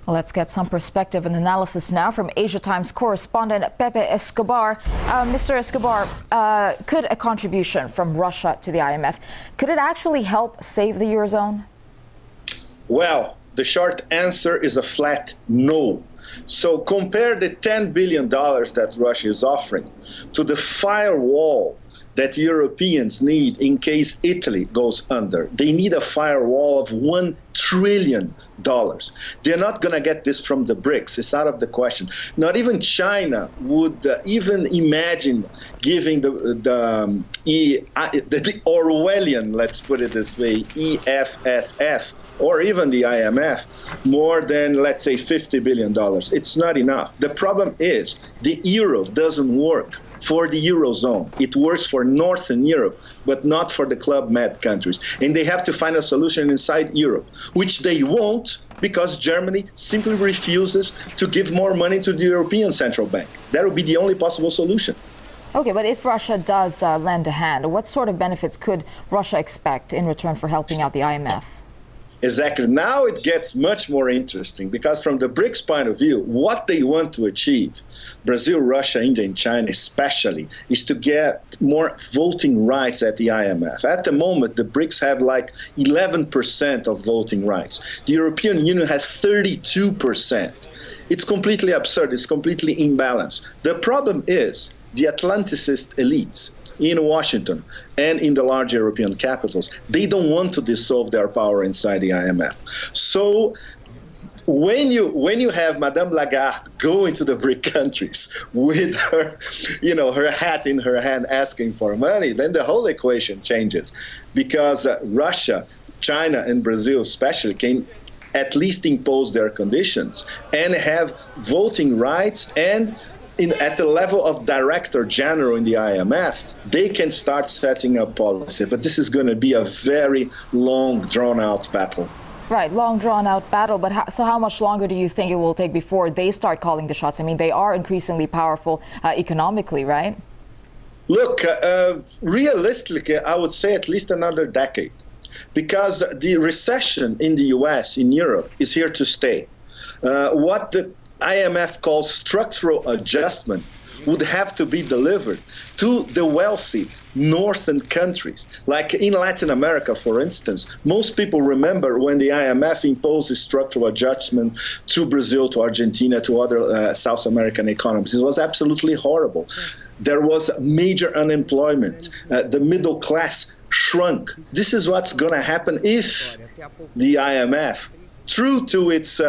Well, let's get some perspective and analysis now from Asia Times correspondent Pepe Escobar. Mr. Escobar, could a contribution from Russia to the IMF, could it actually help save the Eurozone? Well, the short answer is a flat no. So compare the $10 billion that Russia is offering to the firewall that Europeans need in case Italy goes under. They need a firewall of $1 trillion. They're not going to get this from the BRICS. It's out of the question. Not even China would even imagine giving the Orwellian, let's put it this way, EFSF, or even the IMF, more than, let's say, $50 billion. It's not enough. The problem is the euro doesn't work for the Eurozone. It works for Northern Europe, but not for the Club Med countries. And they have to find a solution inside Europe, which they won't because Germany simply refuses to give more money to the European Central Bank. That would be the only possible solution. Okay, but if Russia does lend a hand, what sort of benefits could Russia expect in return for helping out the IMF? Exactly. Now it gets much more interesting because from the BRICS point of view, what they want to achieve, Brazil, Russia, India, and China especially, is to get more voting rights at the IMF. At the moment, the BRICS have like 11% of voting rights. The European Union has 32%. It's completely absurd. It's completely imbalanced. The problem is the Atlanticist elites in Washington and in the large European capitals, they don't want to dissolve their power inside the IMF. So when you have Madame Lagarde going to the BRIC countries with her, her hat in her hand asking for money, then the whole equation changes because Russia, China, and Brazil especially can at least impose their conditions and have voting rights, and at the level of Director General in the IMF, they can start setting up policy. But this is going to be a very long, drawn-out battle. Right, long, drawn-out battle. But so how much longer do you think it will take before they start calling the shots? I mean, they are increasingly powerful economically, right? Look, realistically, I would say at least another decade. Because the recession in the US, in Europe, is here to stay. What the IMF calls structural adjustment would have to be delivered to the wealthy northern countries. Like in Latin America, for instance, most people remember when the IMF imposed structural adjustment to Brazil, to Argentina, to other South American economies. It was absolutely horrible. There was major unemployment. The middle class shrunk. This is what's going to happen if the IMF, true to its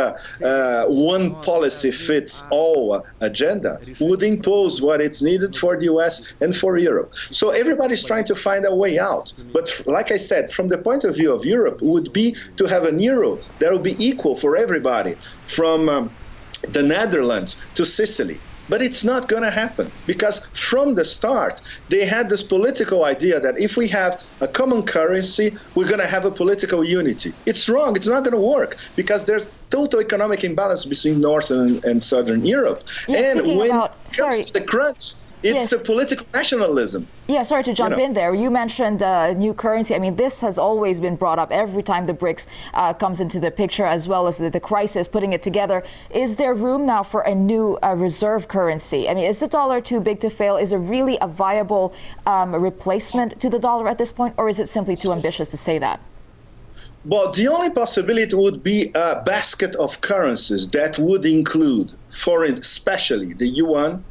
one policy fits all agenda, would impose what it's needed for the US and for Europe. So everybody's trying to find a way out. But like I said, from the point of view of Europe, would be to have an euro that will be equal for everybody, from the Netherlands to Sicily. But it's not going to happen because from the start, they had this political idea that if we have a common currency, we're going to have a political unity. It's wrong. It's not going to work because there's total economic imbalance between Northern and Southern Europe. Yeah, and when it comes to the crunch, it's a political nationalism. Yeah, sorry to jump in there. You mentioned new currency. I mean, this has always been brought up every time the BRICS comes into the picture, as well as the crisis, putting it together. Is there room now for a new reserve currency? I mean, is the dollar too big to fail? Is it really a viable replacement to the dollar at this point, or is it simply too ambitious to say that? Well, the only possibility would be a basket of currencies that would include, especially the yuan,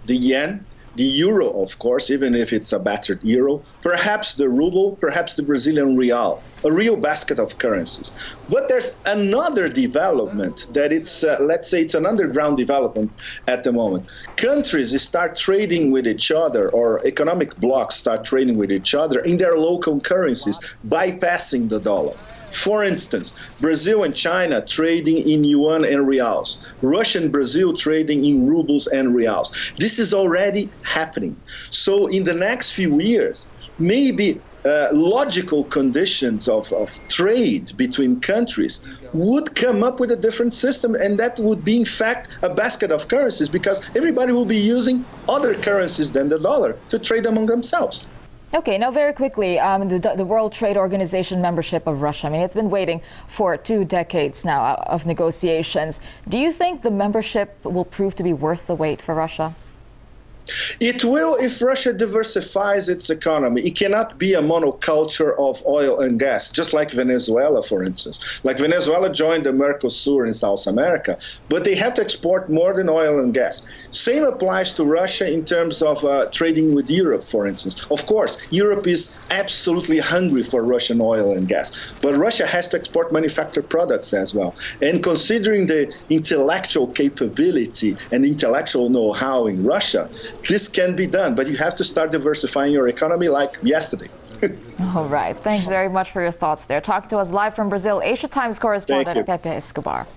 the yen, the euro, of course, even if it's a battered euro, perhaps the ruble, perhaps the Brazilian real, a real basket of currencies. But there's another development that it's, let's say it's an underground development at the moment. Countries start trading with each other, or economic blocs start trading with each other in their local currencies, bypassing the dollar. For instance, Brazil and China trading in yuan and reals. Russia and Brazil trading in rubles and reals. This is already happening. So in the next few years, maybe logical conditions of trade between countries would come up with a different system, and that would be, in fact, a basket of currencies because everybody will be using other currencies than the dollar to trade among themselves. Okay, now very quickly, the World Trade Organization membership of Russia. I mean, it's been waiting for 2 decades now of negotiations. Do you think the membership will prove to be worth the wait for Russia? It will if Russia diversifies its economy. It cannot be a monoculture of oil and gas, just like Venezuela, for instance. Like Venezuela joined the Mercosur in South America, but they have to export more than oil and gas. Same applies to Russia in terms of trading with Europe, for instance. Of course, Europe is absolutely hungry for Russian oil and gas, but Russia has to export manufactured products as well. And considering the intellectual capability and intellectual know-how in Russia, this can be done, but you have to start diversifying your economy like yesterday. All right. Thanks very much for your thoughts there. Talking to us live from Brazil, Asia Times correspondent Pepe Escobar.